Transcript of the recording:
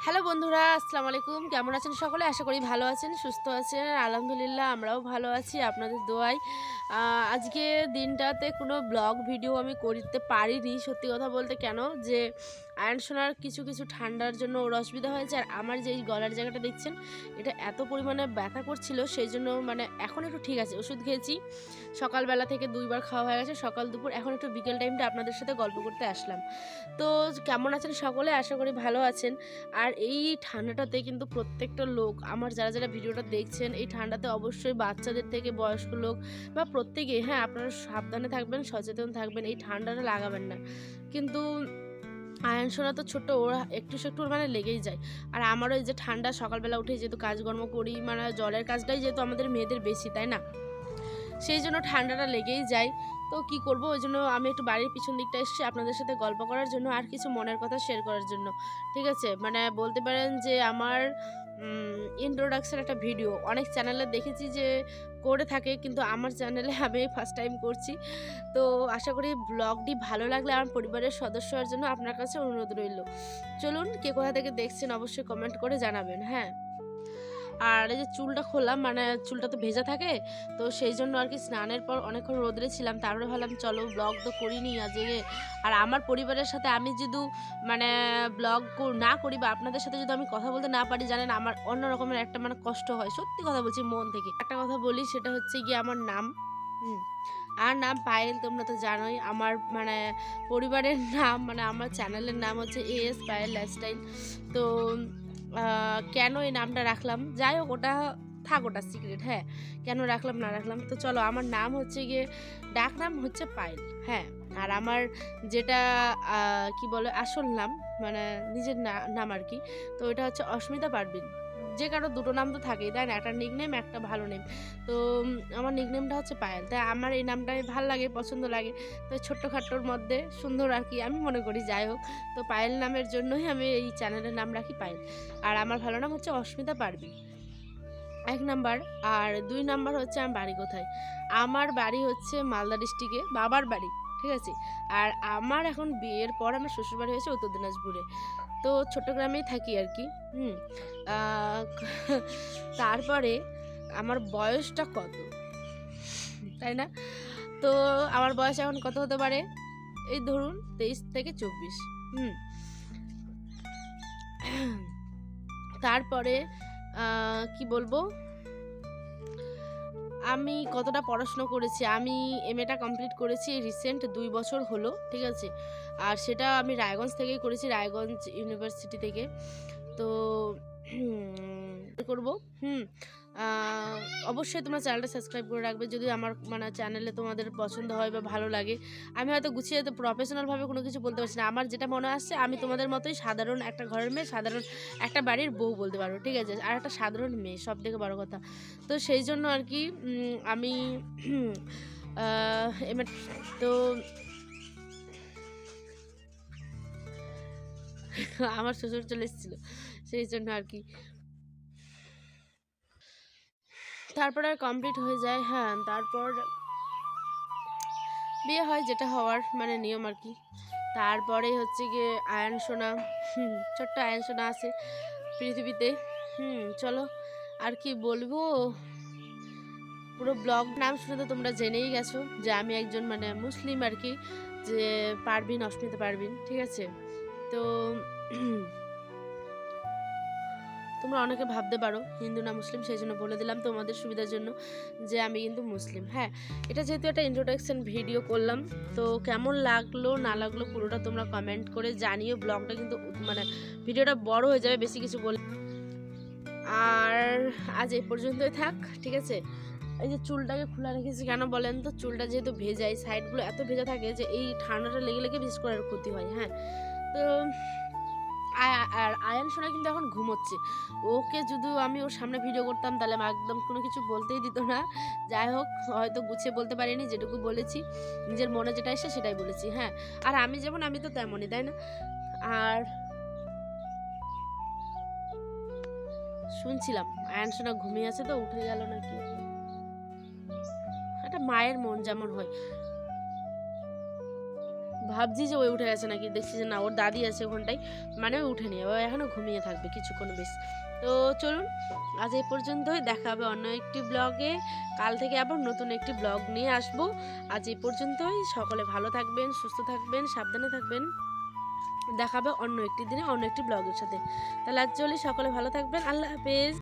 Hello বন্ধুরা, আসসালামু আলাইকুম। কেমন আছেন সকলে? আশা করি ভালো আছেন, সুস্থ আছেন। আলহামদুলিল্লাহ আমরাও ভালো আছি আপনাদের দোয়ায়। আজকে দিনটাতে কোনো ব্লগ ভিডিও আমি করতে পারিনি সত্যি কথা বলতে। কেন? যে আয়ন সোনার কিছু ঠান্ডার জন্য ওর অসুবিধা হয়েছে। আর আমার যে এই গলার জায়গাটা দেখছেন, এটা এত পরিমাণে ব্যথা করছিল, সেইজন্য মানে এখন একটু ঠিক আছে। ওষুধ খেয়েছি। সকালবেলা থেকে ২ বার খাওয়া হয়ে গেছে, সকাল দুপুর। এখন একটু বিকেল টাইমটা আপনাদের সাথে গল্প করতে আসলাম। তো কেমন আছেন সকলে? আশা করি ভালো আছেন। আর এই ঠান্ডাটাতে কিন্তু প্রত্যেকটা লোক আমার যারা ভিডিওটা দেখছেন, এই ঠান্ডাতে অবশ্যই বাচ্চাদের থেকে বয়স্ক লোক বা প্রত্যেকেই, হ্যাঁ, আপনারা সাবধানে থাকবেন, সচেতন থাকবেন, এই ঠান্ডাটা লাগাবেন না। কিন্তু আয়ন সোনা তো ছোট, ওরা একটু সেকটু মানে লেগেই যায়। আর আমারও এই যে ঠান্ডা, সকালবেলা উঠে যেহেতু কাজকর্ম করি, মানে জলের কাজটাই যেহেতু আমাদের মেয়েদের বেশি, তাই না? সেই জন্য ঠান্ডাটা লেগেই যায়। তো কি করব, ওই জন্য আমি একটু বাড়ির পিছন দিকটা এসেছি আপনাদের সাথে গল্প করার জন্য আর কিছু মনের কথা শেয়ার করার জন্য। ঠিক আছে? মানে বলতে পারেন যে আমার introduction একটা ভিডিও অনেক চ্যানেলে দেখেছি যে করে থাকে, কিন্তু আমার চ্যানেলে আমি ফার্স্ট টাইম করছি। তো আশা করি ব্লগটি ভালো লাগলে আমার পরিবারের সদস্য হওয়ার জন্য আপনার কাছে অনুরোধ রইল। চলুন, কে কোথা থেকে দেখছেন অবশ্যই কমেন্ট করে জানাবেন, হ্যাঁ? আর এই যে চুলটা খুললাম, মানে চুলটা তো ভেজা থাকে, তো সেই জন্য আর কি স্নানের পর অনেকক্ষণ রোদরে ছিলাম। তারপরে ভাবলাম চলো ব্লগ তো করিনি আজকে। আর আমার পরিবারের সাথে আমি যদি মানে ব্লগ না করি বা আপনাদের সাথে যদি আমি কথা বলতে না পারি, জানেন আমার অন্য রকমের একটা মানে কষ্ট হয়। সত্যি কথা বলছি মন থেকে। একটা কথা বলি, সেটা হচ্ছে গিয়ে আমার নাম। হুম। আমার নাম পায়েল, তোমরা তো জানোই। আমার মানে পরিবারের নাম, মানে আমার চ্যানেলের নাম হচ্ছে এএস পায়েল লাইফস্টাইল। তো কেন এই নামটা রাখলাম? যাই হোক, ওটা থাক, ওটা সিক্রেট, হ্যাঁ। কেন রাখলাম না রাখলাম, তো চলো, আমার নাম হচ্ছে গিয়ে ডাক নাম হচ্ছে পায়েল, হ্যাঁ। আর আমার যেটা কি বলে আসল নাম, মানে নিজের নাম আর কি, তো এটা হচ্ছে অস্মিতা পারভিন। যে কারো দুটো নাম তো থাকেই, তাই না? একটা নিকনেম, একটা ভালো নেম। তো আমার নিকনেমটা হচ্ছে পায়েল, তাই আমার এই নামটাই ভাল লাগে, পছন্দ লাগে। তো ছোট্টখাট্টোর মধ্যে সুন্দর আর কি আমি মনে করি। যাই হোক, তো পায়েল নামের জন্যই আমি এই চ্যানেলের নাম রাখি পায়েল। আর আমার ভালো নাম হচ্ছে অস্মিতা পারভিন, ১ নাম্বার। আর ২ নাম্বার হচ্ছে আমার বাড়ি কোথায়? আমার বাড়ি হচ্ছে মালদা ডিস্ট্রিক্টে, বাবার বাড়ি। ঠিক আছে? আর আমার এখন বিয়ের পর আমার শ্বশুরবাড়ি হয়েছে উত্তর দিনাজপুরে। তো ছোট্ট গ্রামেই থাকি আর কি। হুম। আ তারপরে আমার বয়সটা কত? তাই না? তো আমার বয়স এখন কত হতে পারে? এই ধরুন ২৩ থেকে ২৪। হুম। তারপরে কি বলবো? আমি কতটা পড়াশুনো করেছি, আমি এমএটা কমপ্লিট করেছি রিসেন্ট ২ বছর হলো। ঠিক আছে? আর সেটা আমি রায়গঞ্জ থেকেই করেছি, রায়গঞ্জ ইউনিভার্সিটি থেকে। তো করব। হুম। আ অবশ্যই তোমরা চ্যানেলটা সাবস্ক্রাইব করে রাখবে যদি আমার মানে চ্যানেলে তোমাদের পছন্দ হয় বা ভালো লাগে। আমি হয়তো গুছিয়ে তো প্রফেশনাল ভাবে কোনো কিছু বলতে পারছি না। আমার যেটা মনে আসছে, আমি তোমাদের মতোই সাধারণ একটা ঘরের মেয়ে, সাধারণ একটা বাড়ির বউ বলতে পারো। ঠিক আছে? আর একটা সাধারণ মেয়ে, সবথেকে বড় কথা। তো সেই জন্য আর কি আমি আ এবার তো আমার শ্বশুর চলে এসেছিল। সেই জন্য আর কি। তারপর আর কমপ্লিট হয়ে যায়, হ্যাঁ, তারপর বিয়ে হয়, যেটা হওয়ার মানে নিয়ম আর কি। তারপরে হচ্ছে গিয়ে আয়ন সোনা, ছোট্ট আয়ন সোনা আছে পৃথিবীতে। চলো, আর কি বলবো? পুরো ব্লগ নাম শুনে তো তোমরা জেনেই গেছো যে আমি একজন মানে মুসলিম আর কি, যে পারভিন, অস্মিতা পারভিন। ঠিক আছে? তো তোমরা অনেকে ভাবতে পারো হিন্দু না মুসলিম, সেই জন্য বলে দিলাম তোমাদের সুবিধার জন্য যে আমি কিন্তু মুসলিম, হ্যাঁ। এটা যেহেতু একটা ইন্ট্রোডাকশন ভিডিও করলাম, তো কেমন লাগলো না লাগলো পুরোটা তোমরা কমেন্ট করে জানিও। ব্লগটা কিন্তু মানে ভিডিওটা বড় হয়ে যাবে বেশি কিছু বলে। আর আজ এই পর্যন্তই থাক, ঠিক আছে? এই যে চুলটাকে খোলা রেখেছি কেন বলেন তো? চুলটা যেহেতু ভেজা, এই সাইডগুলো এত ভেজা থাকে যে এই ঠান্ডাটা লেগে লেগে বিশেষ করে আর ক্ষতি হয়, হ্যাঁ। তো আর আয়ান সোনা কিন্তু এখন ঘুমোচ্ছে। ওকে যদি আমি ওর সামনে ভিডিও করতাম তাহলে আমার একদম কোনো কিছু বলতেই দিত না। যাই হোক, হয়তো গুছিয়ে বলতে পারিনি, যেটুকু বলেছি নিজের মনে যেটা এসে সেটাই বলেছি, হ্যাঁ। আর আমি যেমন আমি তো তেমনই, তাই না? আর শুনছিলাম আয়ান সোনা ঘুমিয়ে আছে, তো উঠে গেল নাকি। একটা মায়ের মন যেমন হয়, ভাবছি যে ওই উঠে গেছে নাকি, দেখছি যে না, ওর দাদি আছে ওখানটায়, মানে ওই উঠেনি, ও এখনও ঘুমিয়ে থাকবে কিছুক্ষণ বেশ। তো চলুন আজ এই পর্যন্তই, দেখা হবে অন্য একটি ব্লগে। কাল থেকে আবার নতুন একটি ব্লগ নিয়ে আসবো। আজ এই পর্যন্তই, সকলে ভালো থাকবেন, সুস্থ থাকবেন, সাবধানে থাকবেন। দেখা হবে অন্য একটি দিনে অন্য একটি ব্লগের সাথে। তাহলে আজ চলি, সকলে ভালো থাকবেন, আল্লাহ হাফেজ।